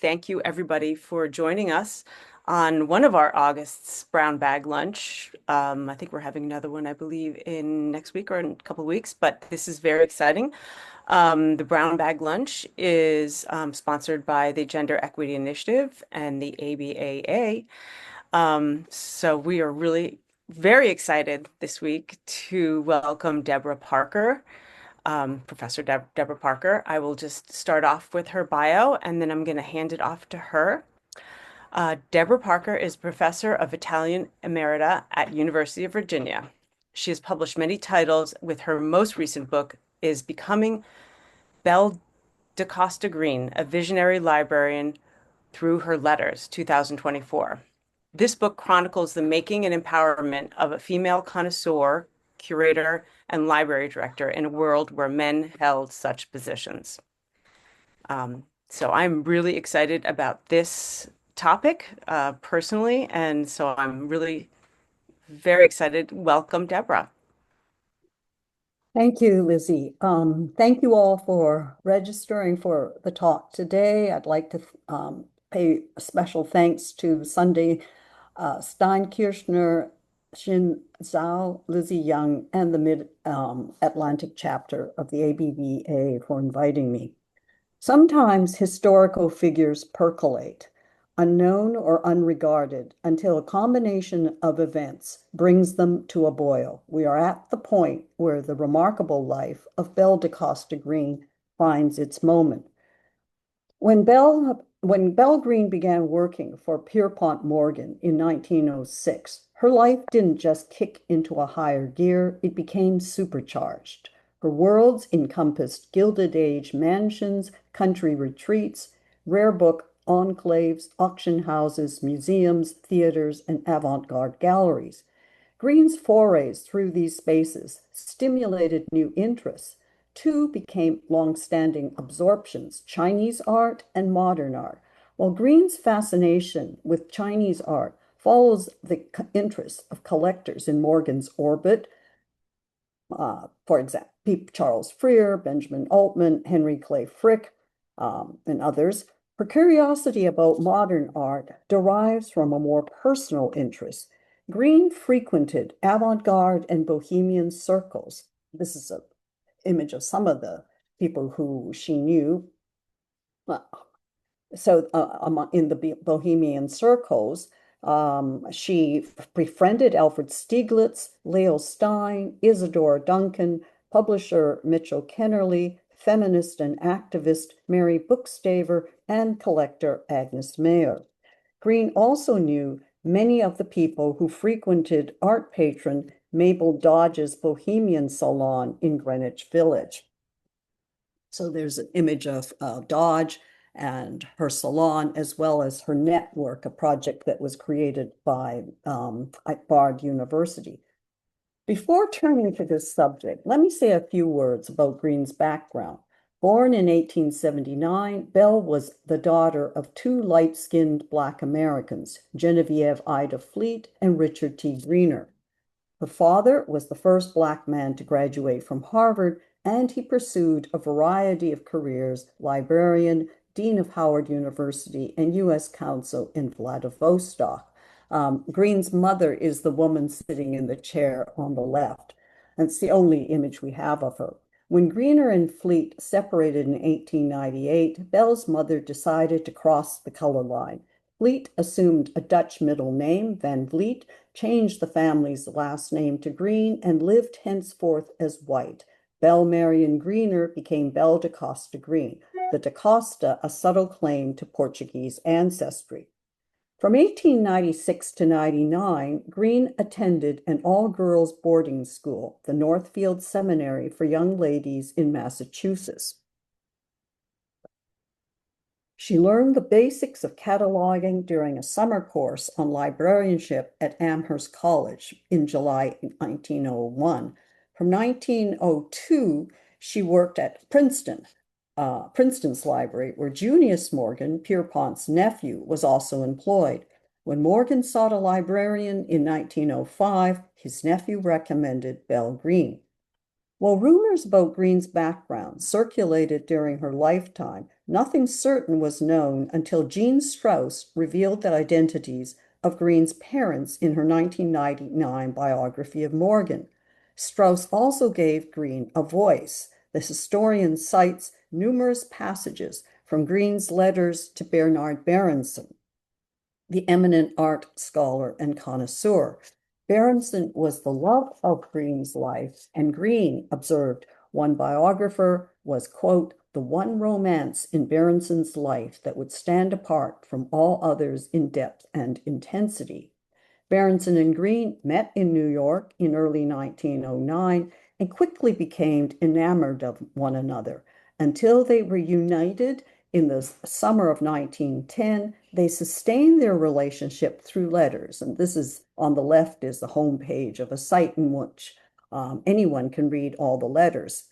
thank you everybody for joining us on one of our August's brown bag lunch. I think we're having another one, I believe, in next week or in a couple of weeks, but this is very exciting. The brown bag lunch is sponsored by the Gender Equity Initiative and the ABAA. So we are really very excited this week to welcome Deborah Parker. Professor Deborah Parker. I will just start off with her bio and then I'm going to hand it off to her. Deborah Parker is professor of Italian Emerita at University of Virginia. She has published many titles, with her most recent book is Becoming Belle da Costa Greene, a visionary librarian through her letters, 2024. This book chronicles the making and empowerment of a female connoisseur, curator, and library director in a world where men held such positions. So I'm really excited about this topic personally, and so I'm really very excited. Welcome, Deborah. Thank you, Lizzie. Thank you all for registering for the talk today. I'd like to pay a special thanks to Sunday Steinkirchner, Xin Zhao, Lizzie Young, and the Mid-Atlantic chapter of the ABBA for inviting me. Sometimes historical figures percolate, unknown or unregarded, until a combination of events brings them to a boil. We are at the point where the remarkable life of Belle da Costa Greene finds its moment. When Belle Greene began working for Pierpont Morgan in 1906, her life didn't just kick into a higher gear, it became supercharged. Her worlds encompassed Gilded Age mansions, country retreats, rare book enclaves, auction houses, museums, theaters, and avant-garde galleries. Greene's forays through these spaces stimulated new interests. Two became long-standing absorptions, Chinese art and modern art. While Greene's fascination with Chinese art follows the interests of collectors in Morgan's orbit, for example, Charles Freer, Benjamin Altman, Henry Clay Frick, and others, her curiosity about modern art derives from a more personal interest. Greene frequented avant-garde and bohemian circles. This is an image of some of the people who she knew. In the bohemian circles, she befriended Alfred Stieglitz, Leo Stein, Isadora Duncan, publisher Mitchell Kennerly, feminist and activist Mary Bookstaver, and collector Agnes Mayer. Greene also knew many of the people who frequented art patron Mabel Dodge's Bohemian Salon in Greenwich Village. So there's an image of Dodge and her salon, as well as her network, a project that was created by at Bard University. Before turning to this subject, let me say a few words about Greene's background. Born in 1879, Belle was the daughter of two light-skinned Black Americans, Genevieve Ida Fleet and Richard T. Greener. Her father was the first Black man to graduate from Harvard, and he pursued a variety of careers: librarian, dean of Howard University, and U.S. consul in Vladivostok. Greene's mother is the woman sitting in the chair on the left. That's the only image we have of her. When Greener and Fleet separated in 1898, Belle's mother decided to cross the color line. Fleet assumed a Dutch middle name, Van Vliet, changed the family's last name to Greene, and lived henceforth as white. Belle Marion Greener became Belle da Costa Greene, the da Costa a subtle claim to Portuguese ancestry. From 1896 to 99, Greene attended an all-girls boarding school, the Northfield Seminary for Young Ladies in Massachusetts. She learned the basics of cataloging during a summer course on librarianship at Amherst College in July 1901. From 1902, she worked at Princeton's library, where Junius Morgan, Pierpont's nephew, was also employed. When Morgan sought a librarian in 1905, his nephew recommended Belle Greene. While rumors about Greene's background circulated during her lifetime, nothing certain was known until Jean Strauss revealed the identities of Greene's parents in her 1999 biography of Morgan. Strauss also gave Greene a voice. The historian cites numerous passages from Greene's letters to Bernard Berenson, the eminent art scholar and connoisseur. Berenson was the love of Greene's life, and Greene observed one biographer was, quote, the one romance in Berenson's life that would stand apart from all others in depth and intensity. Berenson and Greene met in New York in early 1909 and quickly became enamored of one another. Until they reunited in the summer of 1910, they sustained their relationship through letters. And this is on the left is the homepage of a site in which anyone can read all the letters,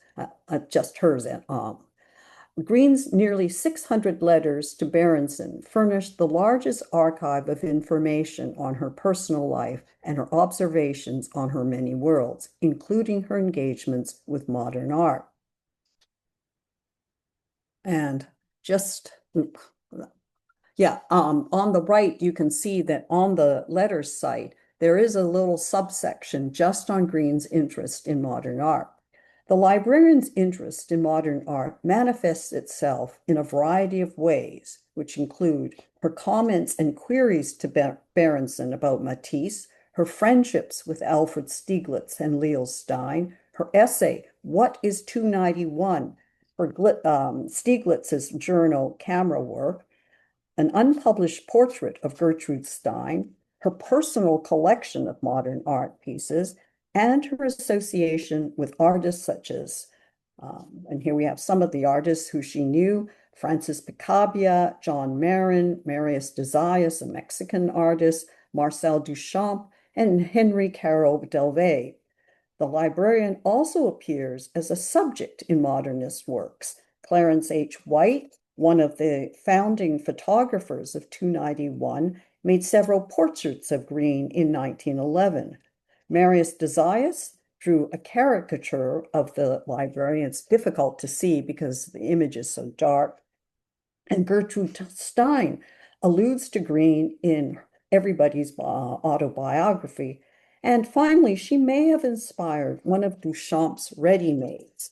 just hers. Greene's nearly 600 letters to Berenson furnished the largest archive of information on her personal life and her observations on her many worlds, including her engagements with modern art. And just, yeah, on the right, you can see that on the letters site, there is a little subsection just on Greene's interest in modern art. The librarian's interest in modern art manifests itself in a variety of ways, which include her comments and queries to Berenson about Matisse, her friendships with Alfred Stieglitz and Leo Stein, her essay, What is 291? For Stieglitz's journal Camera Work, an unpublished portrait of Gertrude Stein, her personal collection of modern art pieces, and her association with artists such as, and here we have some of the artists who she knew, Francis Picabia, John Marin, Marius de Zayas, a Mexican artist, Marcel Duchamp, and Henry Caro Delvey. The librarian also appears as a subject in modernist works. Clarence H. White, one of the founding photographers of 291, made several portraits of Greene in 1911. Marius de Zayas drew a caricature of the librarian. It's difficult to see because the image is so dark. And Gertrude Stein alludes to Greene in everybody's autobiography. And finally, she may have inspired one of Duchamp's ready-mades,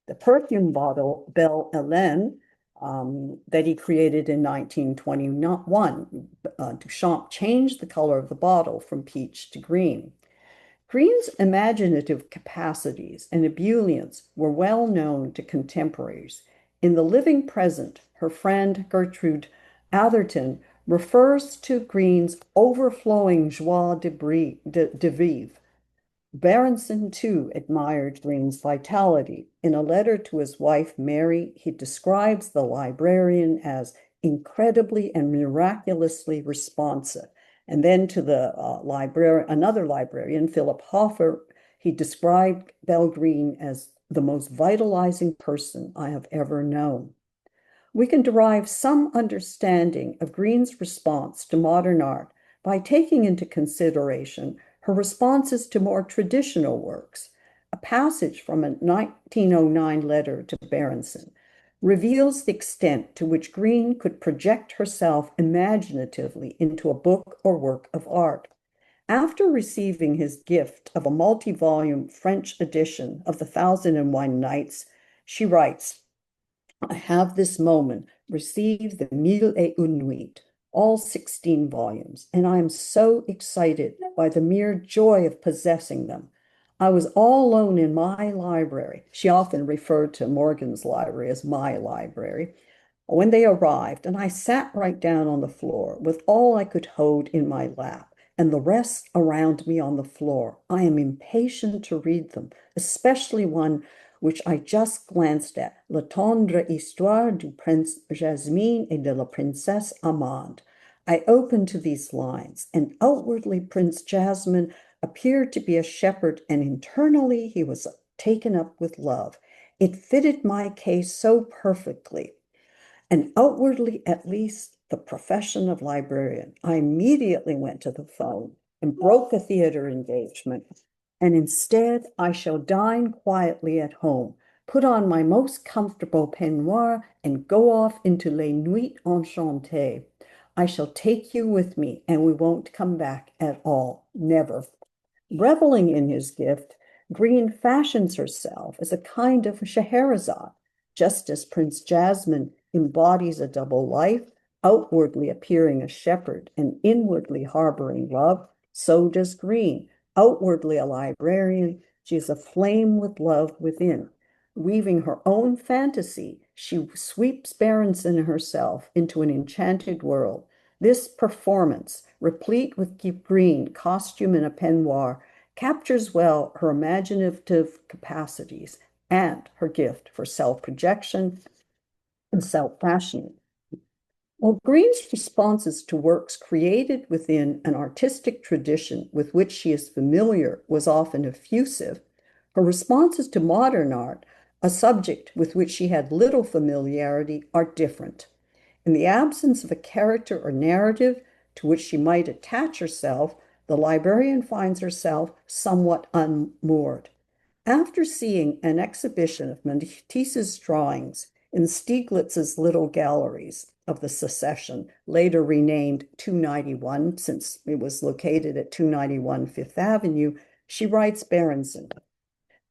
the perfume bottle Belle Hélène that he created in 1921. Duchamp changed the color of the bottle from peach to green. Greene's imaginative capacities and ebullience were well known to contemporaries. In The Living Present, her friend Gertrude Atherton refers to Greene's overflowing joie de vivre. Berenson, too, admired Greene's vitality. In a letter to his wife, Mary, he describes the librarian as incredibly and miraculously responsive. And then to the another librarian, Philip Hofer, he described Belle Greene as the most vitalizing person I have ever known. We can derive some understanding of Greene's response to modern art by taking into consideration her responses to more traditional works. A passage from a 1909 letter to Berenson reveals the extent to which Greene could project herself imaginatively into a book or work of art. After receiving his gift of a multi-volume French edition of The 1001 Nights, she writes, I have this moment received the Mille et Une Nuits, all 16 volumes, and I am so excited by the mere joy of possessing them. I was all alone in my library. She often referred to Morgan's library as my library when they arrived, and I sat right down on the floor with all I could hold in my lap, and the rest around me on the floor. I am impatient to read them, especially one which I just glanced at, La tendre histoire du prince Jasmine et de la princesse Amande. I opened to these lines, and outwardly Prince Jasmine appeared to be a shepherd, and internally he was taken up with love. It fitted my case so perfectly, and outwardly at least the profession of librarian. I immediately went to the phone and broke a theater engagement and instead I shall dine quietly at home, put on my most comfortable peignoir, and go off into les nuits enchantées. I shall take you with me, and we won't come back at all, never. Reveling in his gift, Greene fashions herself as a kind of Scheherazade, just as Prince Jasmine embodies a double life, outwardly appearing a shepherd and inwardly harboring love, so does Greene, outwardly a librarian. She is aflame with love within. Weaving her own fantasy, she sweeps Berenson herself into an enchanted world. This performance, replete with Greene, costume, and a peignoir, captures well her imaginative capacities and her gift for self-projection and self-fashioning. While Greene's responses to works created within an artistic tradition with which she is familiar was often effusive, her responses to modern art, a subject with which she had little familiarity, are different. In the absence of a character or narrative to which she might attach herself, the librarian finds herself somewhat unmoored. After seeing an exhibition of Matisse's drawings in Stieglitz's little galleries of the Secession, later renamed 291 since it was located at 291 Fifth Avenue, she writes Berenson,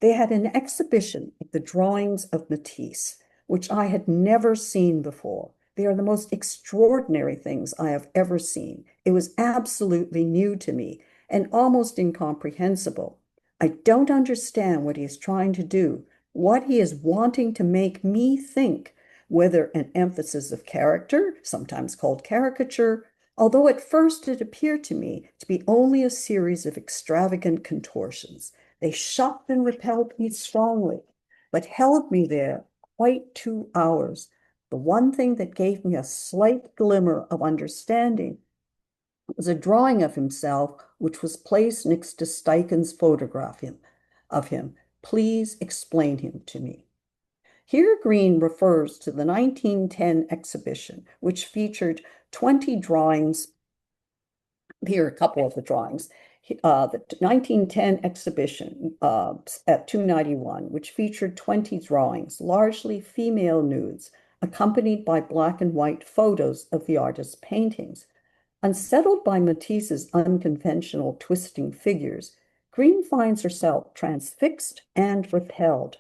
"They had an exhibition of the drawings of Matisse, which I had never seen before. They are the most extraordinary things I have ever seen. It was absolutely new to me and almost incomprehensible. I don't understand what he is trying to do, what he is wanting to make me think, whether an emphasis of character, sometimes called caricature, although at first it appeared to me to be only a series of extravagant contortions. They shocked and repelled me strongly, but held me there quite 2 hours. The one thing that gave me a slight glimmer of understanding was a drawing of himself which was placed next to Steichen's photograph of him. Please explain him to me." Here Greene refers to the 1910 exhibition, which featured 20 drawings. Here are a couple of the drawings. The 1910 exhibition at 291, which featured 20 drawings, largely female nudes, accompanied by black and white photos of the artist's paintings. Unsettled by Matisse's unconventional twisting figures, Greene finds herself transfixed and repelled.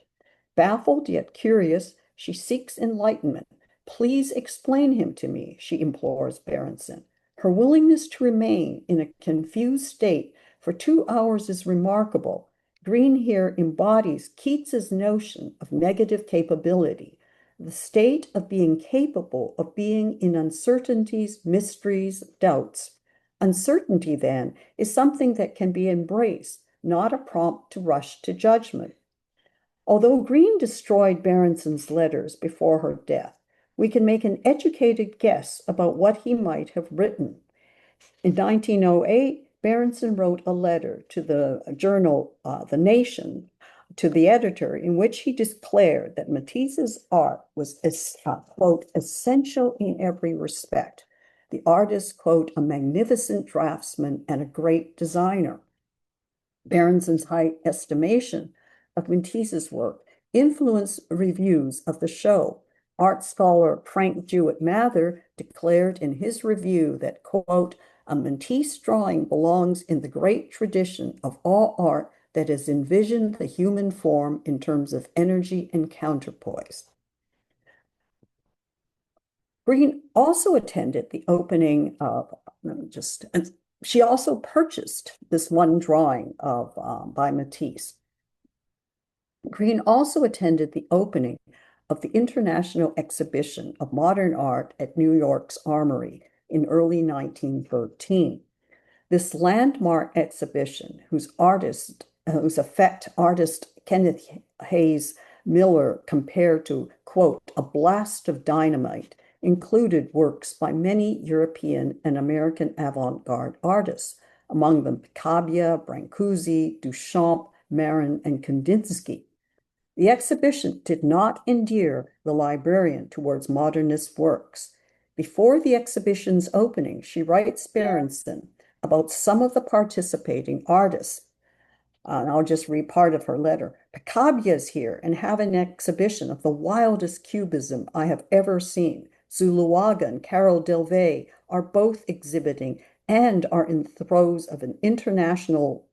Baffled yet curious, she seeks enlightenment. "Please explain him to me," she implores Berenson. Her willingness to remain in a confused state for 2 hours is remarkable. Greene here embodies Keats's notion of negative capability, the state of being capable of being in uncertainties, mysteries, doubts. Uncertainty, then, is something that can be embraced, not a prompt to rush to judgment. Although Greene destroyed Berenson's letters before her death, we can make an educated guess about what he might have written. In 1908, Berenson wrote a letter to the journal The Nation, to the editor, in which he declared that Matisse's art was, quote, essential in every respect. The artist, quote, a magnificent draftsman and a great designer. Berenson's high estimation of Matisse's work influenced reviews of the show. Art scholar Frank Jewett Mather declared in his review that, quote, a Matisse drawing belongs in the great tradition of all art that has envisioned the human form in terms of energy and counterpoise. Greene also attended the opening of, she also purchased this one drawing of by Matisse. Greene also attended the opening of the International Exhibition of Modern Art at New York's Armory in early 1913. This landmark exhibition, whose effect artist Kenneth Hayes Miller compared to, quote, a blast of dynamite, included works by many European and American avant-garde artists, among them Picabia, Brancusi, Duchamp, Marin, and Kandinsky. The exhibition did not endear the librarian towards modernist works. Before the exhibition's opening, she writes Berenson about some of the participating artists. And I'll just read part of her letter. Picabia is here and have an exhibition of the wildest cubism I have ever seen. Zuluaga and Carol Delvey are both exhibiting and are in the throes of an international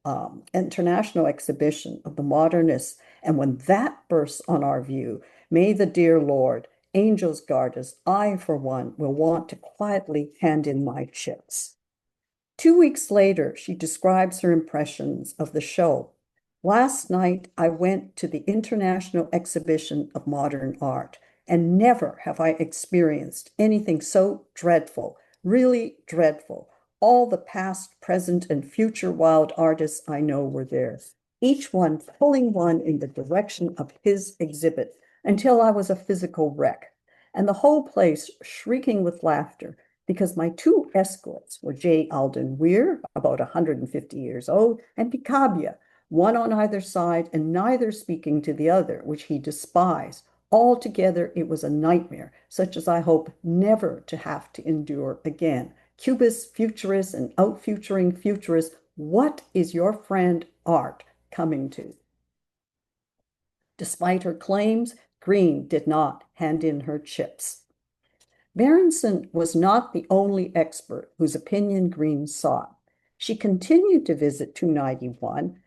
exhibition of the modernists. And when that bursts on our view, may the dear Lord, angels guard us. I, for one, will want to quietly hand in my chips. 2 weeks later, she describes her impressions of the show. Last night, I went to the International Exhibition of Modern Art, and never have I experienced anything so dreadful, really dreadful. All the past, present, and future wild artists I know were there, each one pulling one in the direction of his exhibit until I was a physical wreck, and the whole place shrieking with laughter because my two escorts were J. Alden Weir, about 150 years old, and Picabia, one on either side and neither speaking to the other, which he despised. Altogether, it was a nightmare, such as I hope never to have to endure again. Cubists, futurists, and out-futuring futurists, what is your friend art coming to? Despite her claims, Greene did not hand in her chips. Berenson was not the only expert whose opinion Greene sought. She continued to visit 291,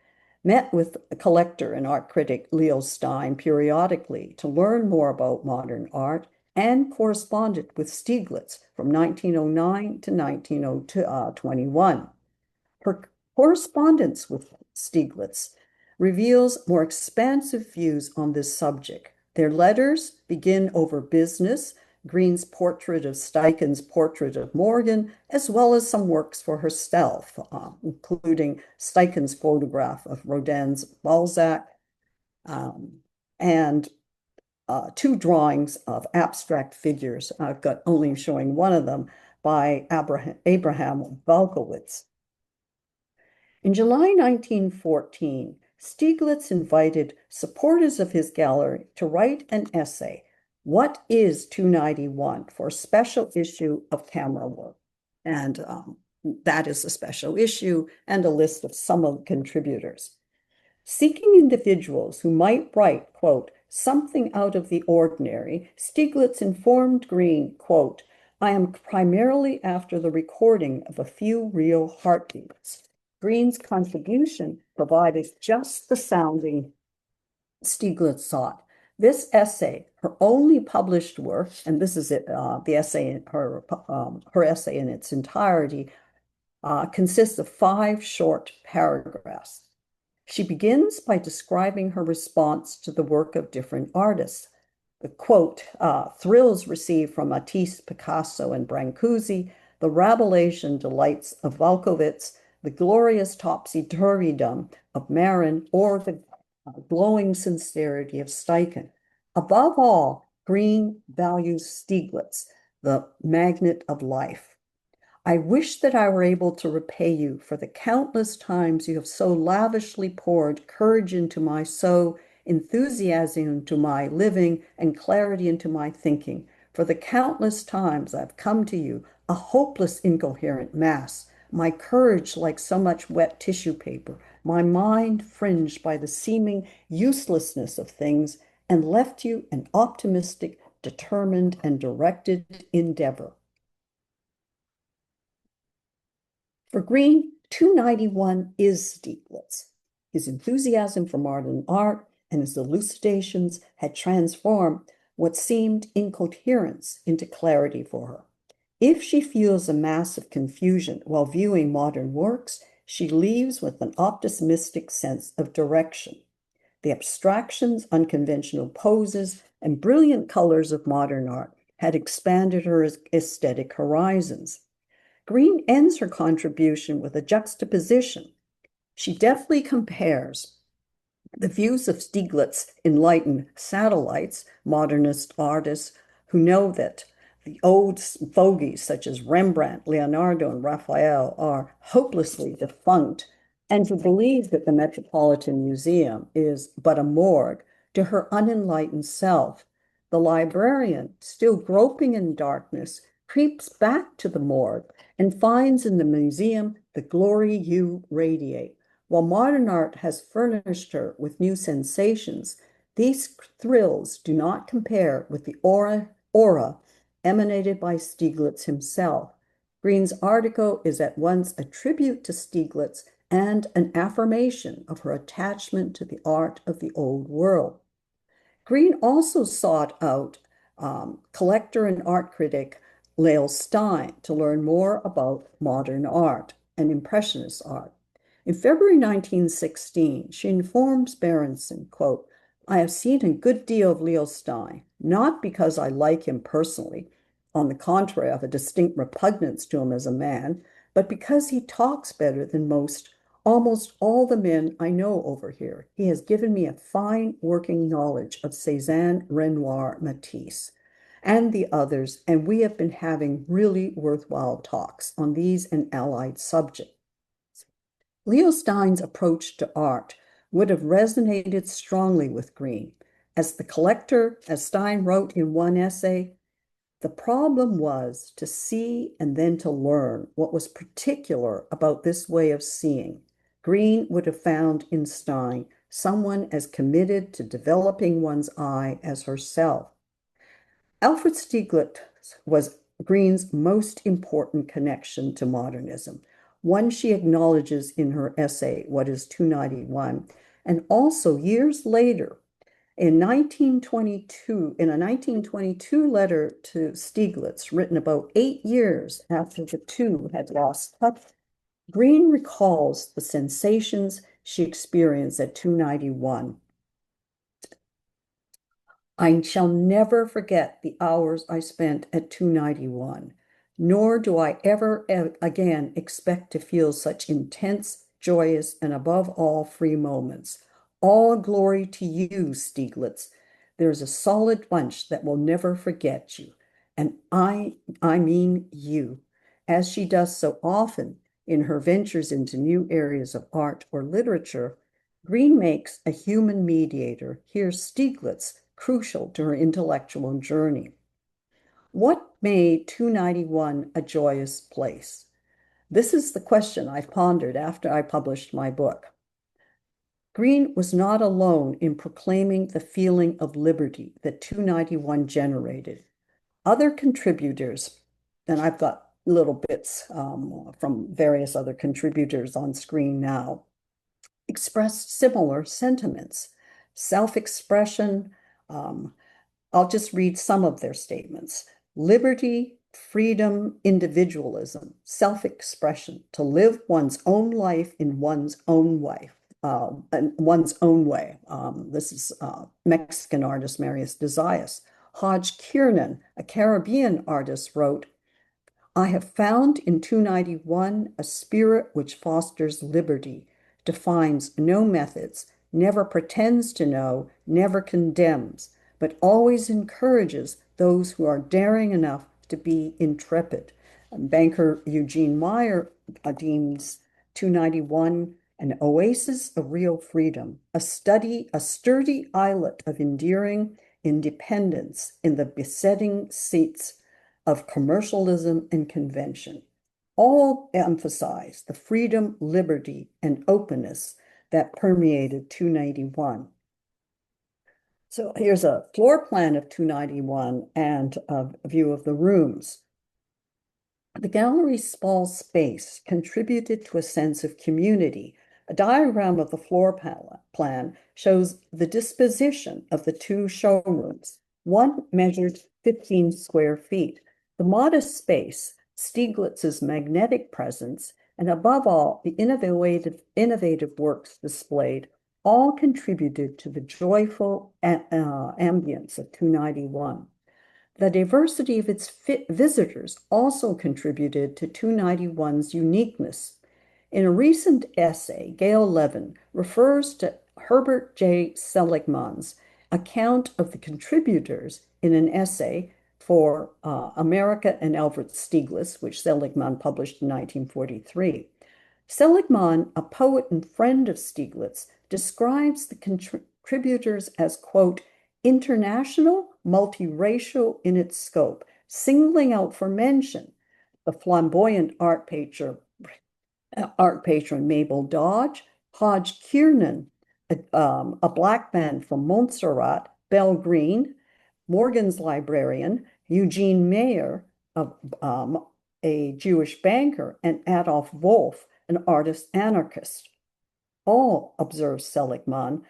met with collector and art critic Leo Stein periodically to learn more about modern art, and corresponded with Stieglitz from 1909 to 1921. Her correspondence with Stieglitz reveals more expansive views on this subject. Their letters begin over business, Greene's portrait of Steichen's portrait of Morgan, as well as some works for herself, including Steichen's photograph of Rodin's Balzac, and two drawings of abstract figures. I've got only showing one of them by Abraham Valkowitz. In July 1914, Stieglitz invited supporters of his gallery to write an essay, What is 291, for a special issue of Camera Work. And that is a special issue and a list of some of the contributors. Seeking individuals who might write, quote, something out of the ordinary, Stieglitz informed Greene, quote, I am primarily after the recording of a few real heartbeats. Greene's contribution provided just the sounding Stieglitz sought. This essay, her only published work, and this is it, the essay, her essay in its entirety, consists of 5 short paragraphs. She begins by describing her response to the work of different artists. The quote, thrills received from Matisse, Picasso, and Brancusi, the Rabelaisian delights of Valkowitz, the glorious topsy-turvydom of Marin, or the glowing sincerity of Steichen. Above all, Greene values Stieglitz, the magnet of life. I wish that I were able to repay you for the countless times you have so lavishly poured courage into my soul, enthusiasm into my living, and clarity into my thinking, for the countless times I've come to you, a hopeless, incoherent mass, my courage like so much wet tissue paper, my mind fringed by the seeming uselessness of things, and left you an optimistic, determined, and directed endeavor. For Greene, 291 is Stieglitz. His enthusiasm for modern art and his elucidations had transformed what seemed incoherence into clarity for her. If she feels a mass of confusion while viewing modern works, she leaves with an optimistic sense of direction. The abstractions, unconventional poses, and brilliant colors of modern art had expanded her aesthetic horizons. Greene ends her contribution with a juxtaposition. She deftly compares the views of Stieglitz enlightened satellites, modernist artists who know that the old fogies such as Rembrandt, Leonardo, and Raphael are hopelessly defunct, and who believe that the Metropolitan Museum is but a morgue, to her unenlightened self. The librarian, still groping in darkness, creeps back to the morgue and finds in the museum the glory you radiate. While modern art has furnished her with new sensations, these thrills do not compare with the aura emanated by Stieglitz himself. Greene's article is at once a tribute to Stieglitz and an affirmation of her attachment to the art of the old world. Greene also sought out collector and art critic Lale Stein to learn more about modern art and Impressionist art. In February 1916, she informs Berenson, quote, I have seen a good deal of Leo Stein, not because I like him personally. On the contrary, I have a distinct repugnance to him as a man, but because he talks better than almost all the men I know over here. He has given me a fine working knowledge of Cézanne, Renoir, Matisse, and the others, and we have been having really worthwhile talks on these and allied subjects. Leo Stein's approach to art would have resonated strongly with Greene. As the collector, as Stein wrote in one essay, the problem was to see and then to learn what was particular about this way of seeing. Greene would have found in Stein someone as committed to developing one's eye as herself. Alfred Stieglitz was Greene's most important connection to modernism, one she acknowledges in her essay, What is 291, and also years later in a 1922 letter to Stieglitz, written about 8 years after the two had lost touch, Greene recalls the sensations she experienced at 291. I shall never forget the hours I spent at 291, nor do I ever again expect to feel such intense, joyous, and above all, free moments. All glory to you, Stieglitz. There's a solid bunch that will never forget you. And I mean you, as she does so often in her ventures into new areas of art or literature. Greene makes a human mediator, here Stieglitz, crucial to her intellectual journey. What made 291 a joyous place? This is the question I've pondered after I published my book. Greene was not alone in proclaiming the feeling of liberty that 291 generated. Other contributors, and I've got little bits from various other contributors on screen now, expressed similar sentiments. Self-expression, I'll just read some of their statements. Liberty, freedom, individualism, self-expression, to live one's own life in one's own way. This is Mexican artist Marius de Zayas. Hodge Kiernan, a Caribbean artist, wrote, I have found in 291 a spirit which fosters liberty, defines no methods, never pretends to know, never condemns, but always encourages those who are daring enough to be intrepid. Banker Eugene Meyer deems 291 an oasis of real freedom, a sturdy islet of enduring independence in the besetting seats of commercialism and convention. All emphasize the freedom, liberty, and openness that permeated 291. So here's a floor plan of 291 and a view of the rooms. The gallery's small space contributed to a sense of community. A diagram of the floor plan shows the disposition of the two showrooms. One measured 15 square feet. The modest space, Stieglitz's magnetic presence, and above all, the innovative works displayed, all contributed to the joyful ambience of 291. The diversity of its visitors also contributed to 291's uniqueness. In a recent essay, Gail Levin refers to Herbert J. Seligman's account of the contributors in an essay for America and Alfred Stieglitz, which Seligman published in 1943. Seligman, a poet and friend of Stieglitz, describes the contributors as, quote, international, multiracial in its scope, singling out for mention the flamboyant art patron Mabel Dodge, Hodge Kiernan, a black man from Montserrat, Belle Greene, Morgan's librarian, Eugene Mayer, a Jewish banker, and Adolf Wolff, an artist anarchist. All, observes Seligman,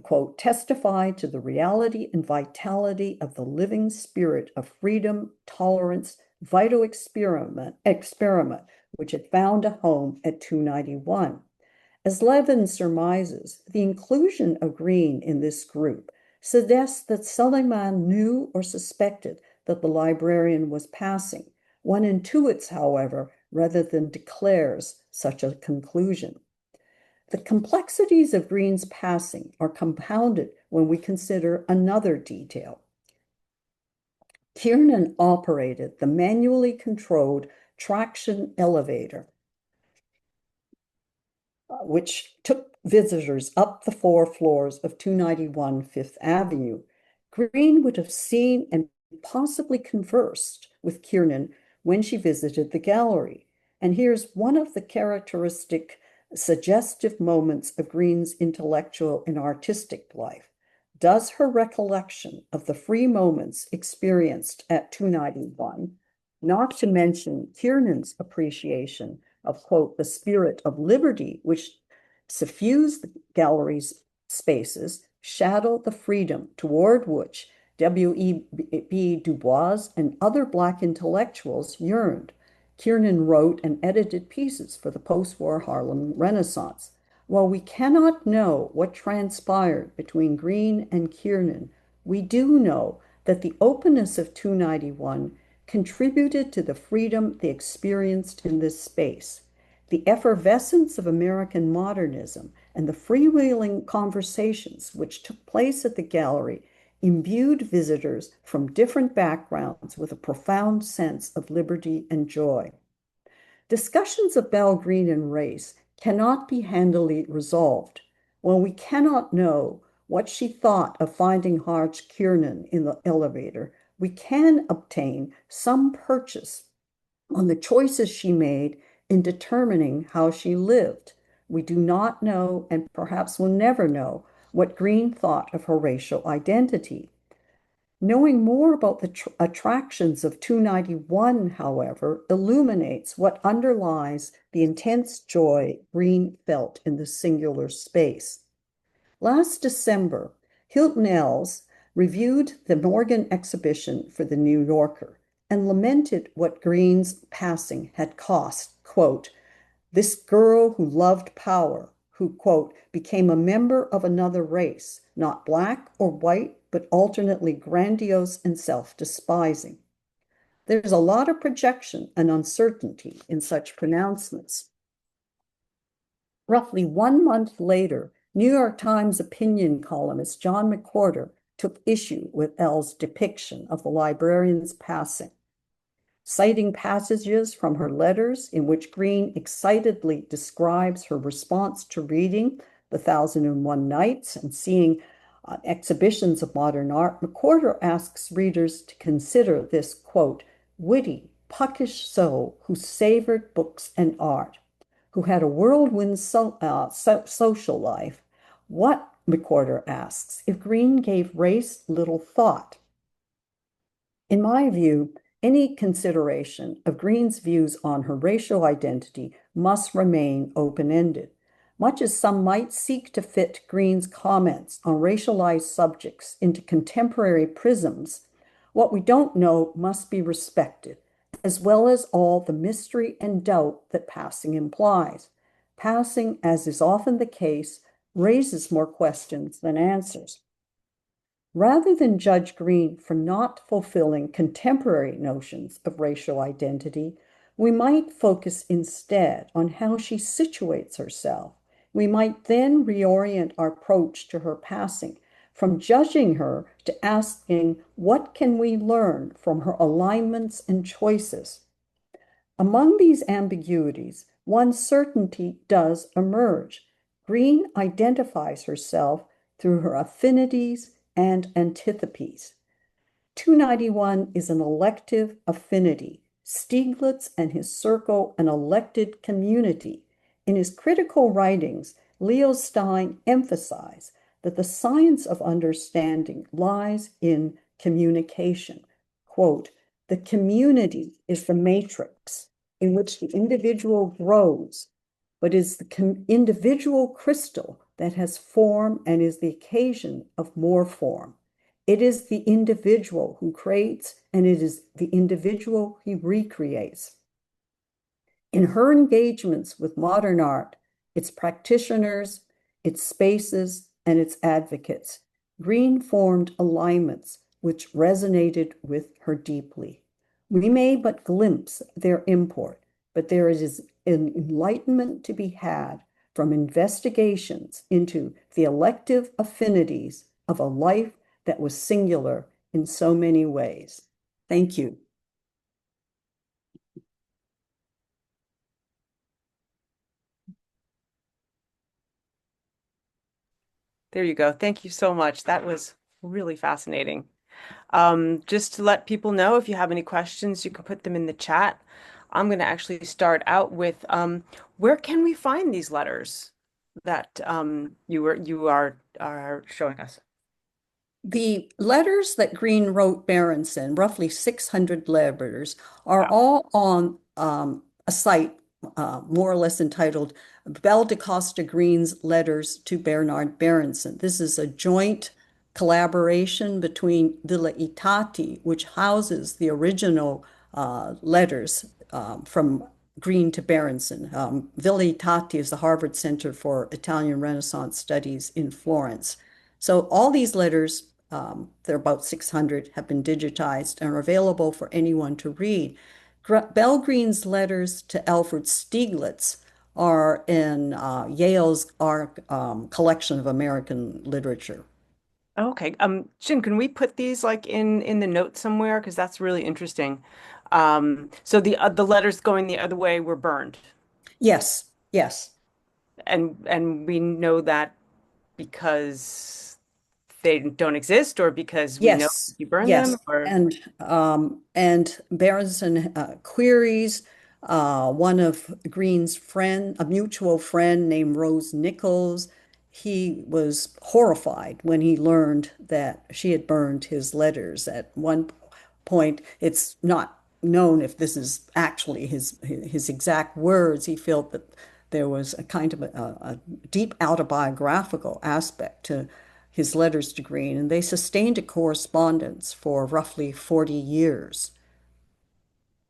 quote, testify to the reality and vitality of the living spirit of freedom, tolerance, vital experiment, which had found a home at 291. As Levin surmises, the inclusion of Greene in this group suggests that Seligman knew or suspected that the librarian was passing. One intuits, however, rather than declares such a conclusion. The complexities of Greene's passing are compounded when we consider another detail. Kiernan operated the manually controlled traction elevator, which took visitors up the 4 floors of 291 Fifth Avenue. Greene would have seen and possibly conversed with Kiernan when she visited the gallery. And here's one of the characteristic suggestive moments of Greene's intellectual and artistic life. Does her recollection of the free moments experienced at 291, not to mention Kiernan's appreciation of, quote, the spirit of liberty which suffused the gallery's spaces, shadow the freedom toward which W.E.B. Du Bois and other Black intellectuals yearned? Kiernan wrote and edited pieces for the post-war Harlem Renaissance. While we cannot know what transpired between Greene and Kiernan, we do know that the openness of 291 contributed to the freedom they experienced in this space. The effervescence of American modernism and the freewheeling conversations which took place at the gallery imbued visitors from different backgrounds with a profound sense of liberty and joy. Discussions of Belle Greene and race cannot be handily resolved. When we cannot know what she thought of finding Hodge Kiernan in the elevator, we can obtain some purchase on the choices she made in determining how she lived. We do not know, and perhaps will never know, what Greene thought of her racial identity. Knowing more about the attractions of 291, however, illuminates what underlies the intense joy Greene felt in the singular space. Last December, Hilton Els reviewed the Morgan exhibition for the New Yorker and lamented what Greene's passing had cost, quote, this girl who loved power, who, quote, became a member of another race, not black or white, but alternately grandiose and self-despising. There's a lot of projection and uncertainty in such pronouncements. Roughly 1 month later, New York Times opinion columnist John McWhorter took issue with Els' depiction of the librarian's passing. Citing passages from her letters in which Greene excitedly describes her response to reading The 1001 Nights and seeing exhibitions of modern art, McWhorter asks readers to consider this, quote, witty, puckish soul who savored books and art, who had a whirlwind social life. What, McWhorter asks, if Greene gave race little thought? In my view, any consideration of Greene's views on her racial identity must remain open-ended. Much as some might seek to fit Greene's comments on racialized subjects into contemporary prisms, what we don't know must be respected, as well as all the mystery and doubt that passing implies. Passing, as is often the case, raises more questions than answers. Rather than judge Greene for not fulfilling contemporary notions of racial identity, we might focus instead on how she situates herself. We might then reorient our approach to her passing from judging her to asking, what can we learn from her alignments and choices? Among these ambiguities, one certainty does emerge. Greene identifies herself through her affinities and antipathies. 291 is an elective affinity. Stieglitz and his circle an elected community. In his critical writings, Leo Stein emphasized that the science of understanding lies in communication. Quote, the community is the matrix in which the individual grows, but is the individual crystal that has form and is the occasion of more form. It is the individual who creates, and it is the individual who recreates. In her engagements with modern art, its practitioners, its spaces, and its advocates, Greene formed alignments which resonated with her deeply. We may but glimpse their import, but there is an enlightenment to be had from investigations into the elective affinities of a life that was singular in so many ways. Thank you. There you go. Thank you so much. That was really fascinating. Just to let people know, if you have any questions, you can put them in the chat. I'm going to actually start out with where can we find these letters that you are showing us? The letters that Greene wrote Berenson, roughly 600 letters, are Wow. all on a site more or less entitled Belle da Costa Greene's Letters to Bernard Berenson. This is a joint collaboration between Villa Itati, which houses the original letters from Greene to Berenson. Villa Itati is the Harvard Center for Italian Renaissance Studies in Florence. So all these letters, there are about 600, have been digitized and are available for anyone to read. Belle Greene's letters to Alfred Stieglitz are in Yale's collection of American literature. Okay. Shin, can we put these like in the notes somewhere? Because that's really interesting. So the letters going the other way were burned, Yes, yes. and we know that because they don't exist, or because we know Yes, you burned yes, them, or and Berenson queries one of Greene's friend, a mutual friend named Rose Nichols. He was horrified when he learned that she had burned his letters. At one point, it's not known if this is actually his exact words. He felt that there was a kind of a deep autobiographical aspect to his letters to Greene, and they sustained a correspondence for roughly 40 years.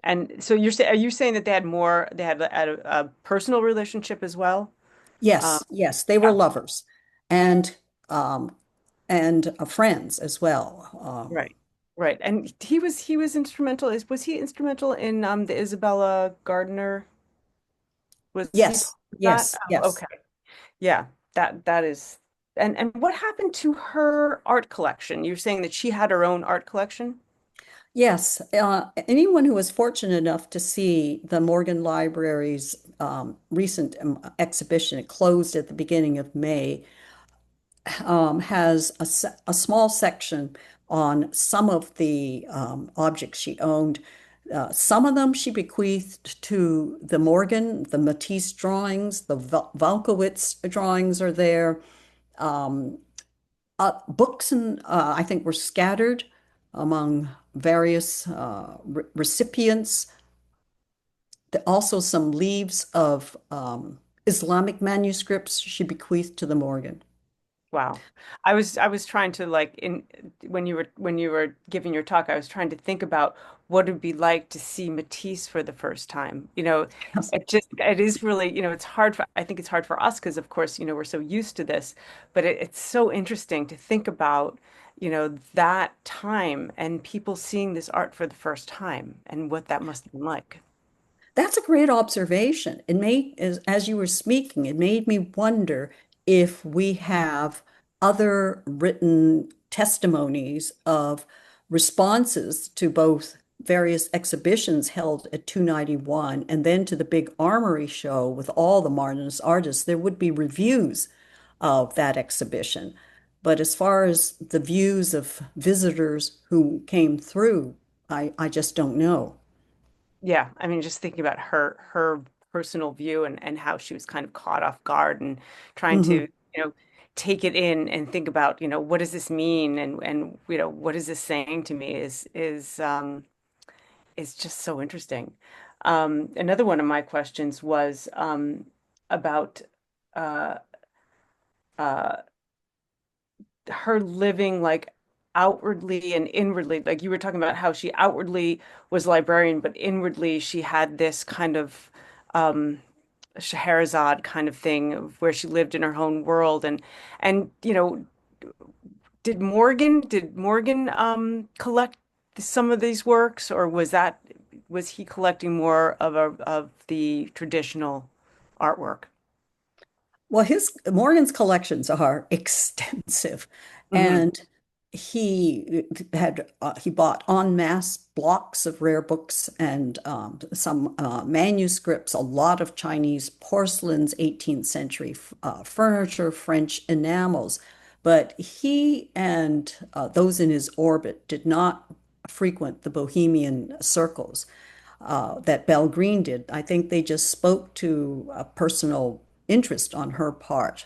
and so are you saying that they had a personal relationship as well? Um, Yes, yes, they were yeah, lovers and um, and friends as well. right, right. And he was instrumental. Was he instrumental in the Isabella Gardner? Was he part Yes, of that? yes, Oh, yes. okay. Yeah, that is. And what happened to her art collection? You're saying that she had her own art collection? Yes, anyone who was fortunate enough to see the Morgan Library's recent exhibition, it closed at the beginning of May, has a small section on some of the objects she owned. Some of them she bequeathed to the Morgan, the Matisse drawings, the Valkowitz drawings are there. Books and I think were scattered among various recipients. Also, some leaves of Islamic manuscripts she bequeathed to the Morgan. Wow. I was trying to like in when you were giving your talk, I was trying to think about what it'd be like to see Matisse for the first time. It is really, it's hard for I think it's hard for us because of course, we're so used to this, but it's so interesting to think about, that time and people seeing this art for the first time and what that must have been like. That's a great observation. As you were speaking, it made me wonder if we have other written testimonies of responses to both various exhibitions held at 291 and then to the big Armory show with all the modernist artists. There would be reviews of that exhibition. But as far as the views of visitors who came through, I just don't know. Yeah, I mean, just thinking about her personal view and how she was kind of caught off guard and trying Hmm. to, you know, take it in and think about, what does this mean and what is this saying to me is just so interesting. Another one of my questions was about uh, uh, her living like outwardly and inwardly. Like you were talking about how she outwardly was a librarian, but inwardly she had this kind of um, Scheherazade kind of thing of where she lived in her own world. And did Morgan collect some of these works, or was he collecting more of the traditional artwork? Well, his Morgan's collections are extensive, Hmm. and he bought en masse blocks of rare books and some manuscripts, a lot of Chinese porcelains, 18th century furniture, French enamels. But he and those in his orbit did not frequent the Bohemian circles that Belle Greene did. I think they just spoke to a personal interest on her part.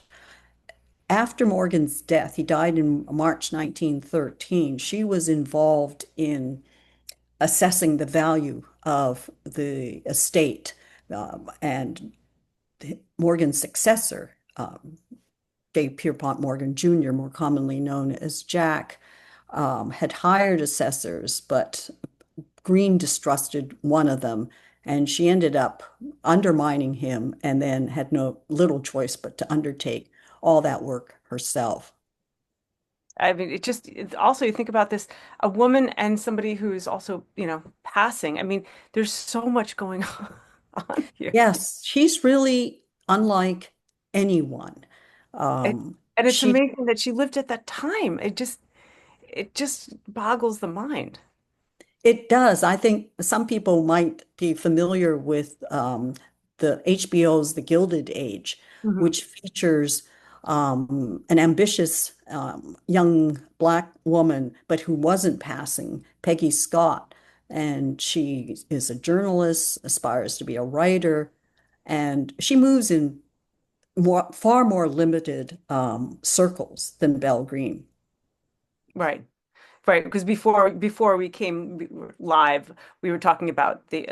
After Morgan's death, he died in March 1913. She was involved in assessing the value of the estate, and Morgan's successor, J. Pierpont Morgan Jr., more commonly known as Jack, had hired assessors, but Greene distrusted one of them, and she ended up undermining him and then had no little choice but to undertake all that work herself. I mean, also you think about this, a woman and somebody who's also, passing. I mean, there's so much going on here. Yes, she's really unlike anyone. It, Um, and it's she amazing that she lived at that time. It just boggles the mind. It does. I think some people might be familiar with the HBO's The Gilded Age, Hmm. which features an ambitious young Black woman, but who wasn't passing, Peggy Scott. And she is a journalist, aspires to be a writer, and she moves in far more limited circles than Belle Greene. Right. Right, because before we came live, we were talking about the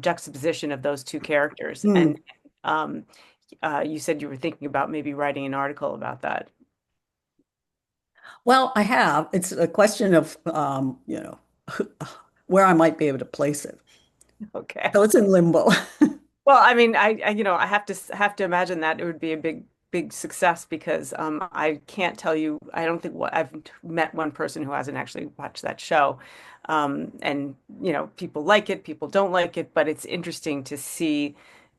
juxtaposition of those two characters, and Hmm. um, you said you were thinking about maybe writing an article about that. Well, I have. It's a question of, where I might be able to place it. Okay. So it's in limbo. Well, I mean, I have to imagine that it would be a big success because I can't tell you. I don't think I've met one person who hasn't actually watched that show, and people like it, people don't like it, but it's interesting to see.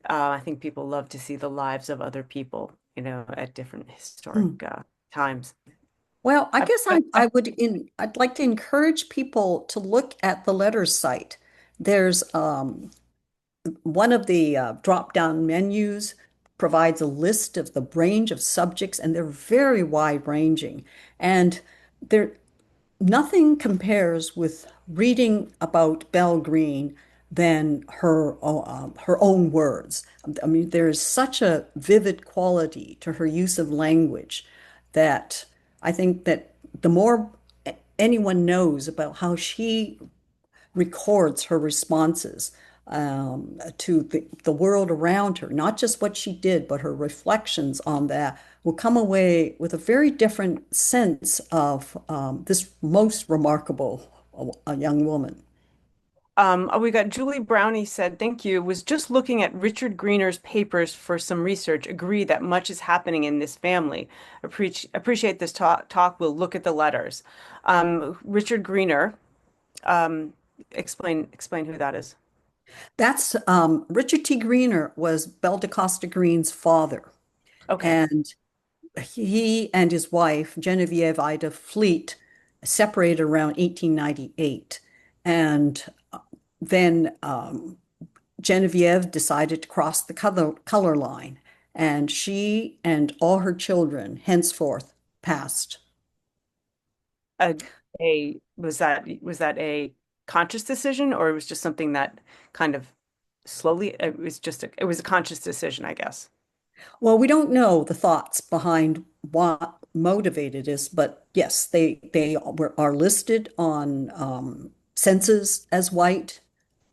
I think people love to see the lives of other people, at different historic Hmm. times. Well, I I, guess I, I, I'd like to encourage people to look at the letters site. There's one of the drop-down menus provides a list of the range of subjects, and they're very wide-ranging. And they're nothing compares with reading about Belle Greene than her own words. I mean, there's such a vivid quality to her use of language that I think that the more anyone knows about how she records her responses to the world around her, not just what she did, but her reflections on that, will come away with a very different sense of this most remarkable a young woman. Oh, we got Julie Brownie said, thank you. Was just looking at Richard Greener's papers for some research. Agree that much is happening in this family. Appreciate this talk. We'll look at the letters. Richard Greener, um, explain who that is. That's Richard T. Greener was Belle da Costa Greene's father, Okay. and he and his wife, Genevieve Ida Fleet, separated around 1898. And then Genevieve decided to cross the color line, and she and all her children henceforth passed. A, was that a conscious decision or it was just something that kind of slowly? It was a conscious decision, I guess. Well, we don't know the thoughts behind what motivated this, but yes, are listed on census as white.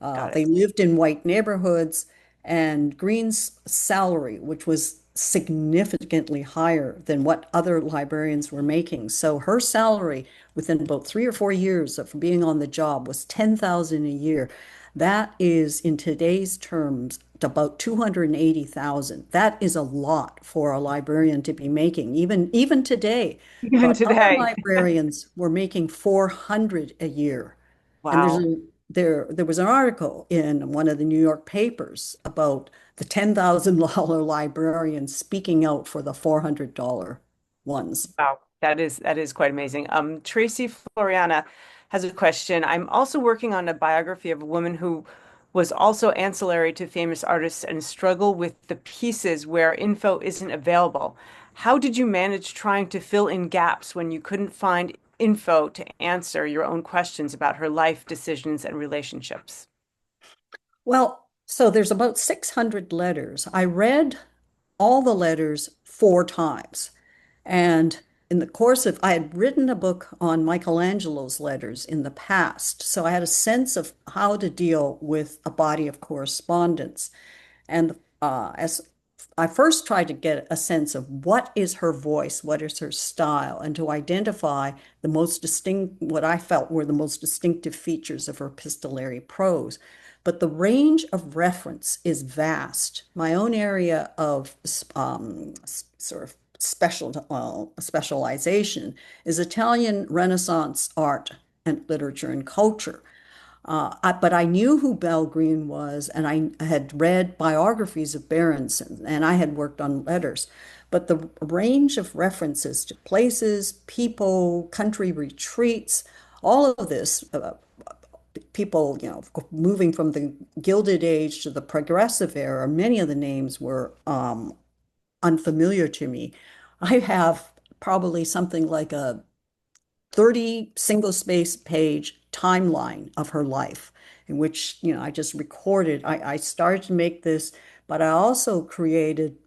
Got They it. lived in white neighborhoods, and Greene's salary, which was significantly higher than what other librarians were making. So her salary within about 3 or 4 years of being on the job was 10,000 a year. That is in today's terms about 280,000. That is a lot for a librarian to be making, even today. Even But other today. librarians were making 400 a year. And Wow. there was an article in one of the New York papers about the $10,000 librarian speaking out for the $400 ones. Wow. That is quite amazing. Tracy Floriana has a question. I'm also working on a biography of a woman who was also ancillary to famous artists and struggle with the pieces where info isn't available. How did you manage trying to fill in gaps when you couldn't find info to answer your own questions about her life, decisions, and relationships? Well, so there's about 600 letters. I read all the letters 4 times. And in the course of, I had written a book on Michelangelo's letters in the past. So I had a sense of how to deal with a body of correspondence. And as I first tried to get a sense of what is her voice, what is her style, and to identify the most distinct, what I felt were the most distinctive features of her epistolary prose. But the range of reference is vast. My own area of sort of specialization is Italian Renaissance art and literature and culture. But I knew who Belle Greene was, and I had read biographies of Berenson, and I had worked on letters. But the range of references to places, people, country retreats, all of this, people, moving from the Gilded Age to the Progressive Era, many of the names were unfamiliar to me. I have probably something like a 30 single space page timeline of her life in which, I just recorded. I started to make this, but I also created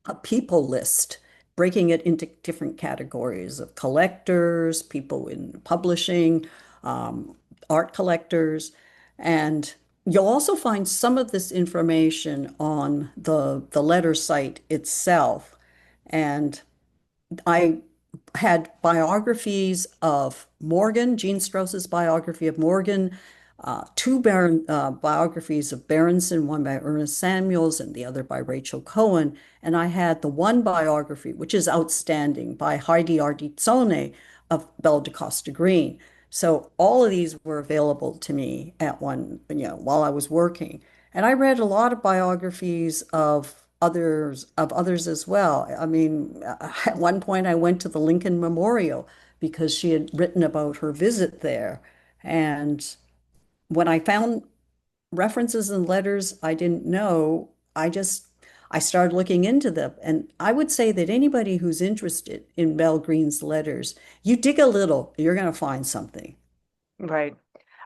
a people list, breaking it into different categories of collectors, people in publishing, art collectors, and you'll also find some of this information on the letter site itself. And I had biographies of Morgan, Jean Strauss's biography of Morgan, two biographies of Berenson, one by Ernest Samuels and the other by Rachel Cohen. And I had the one biography, which is outstanding, by Heidi Ardizzone of Belle da Costa Greene. So all of these were available to me at while I was working. And I read a lot of biographies of others as well. I mean, at one point I went to the Lincoln Memorial because she had written about her visit there. And when I found references and letters I didn't know, I started looking into them. And I would say that anybody who's interested in Belle Greene's letters, you dig a little, you're going to find something. Right.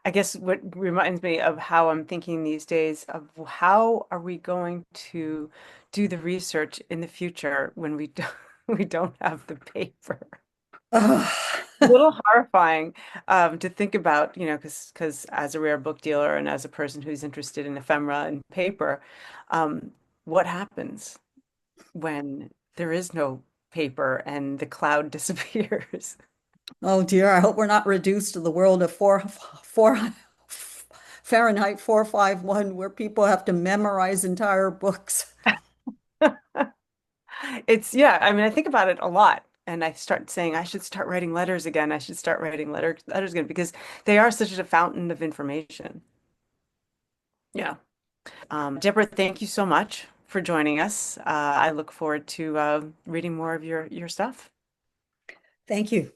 I guess what reminds me of how I'm thinking these days of how are we going to do the research in the future when we don't have the paper. A Ugh. little horrifying to think about, because as a rare book dealer and as a person who's interested in ephemera and paper, what happens when there is no paper and the cloud disappears? Oh dear, I hope we're not reduced to the world of four Fahrenheit 451, where people have to memorize entire books. Yeah, I mean, I think about it a lot. And I start saying I should start writing letters again. I should start writing letters again because they are such a fountain of information. Yeah. Deborah, thank you so much for joining us. I look forward to reading more of your stuff. Thank you.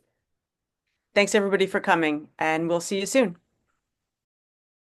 Thanks everybody for coming, and we'll see you soon.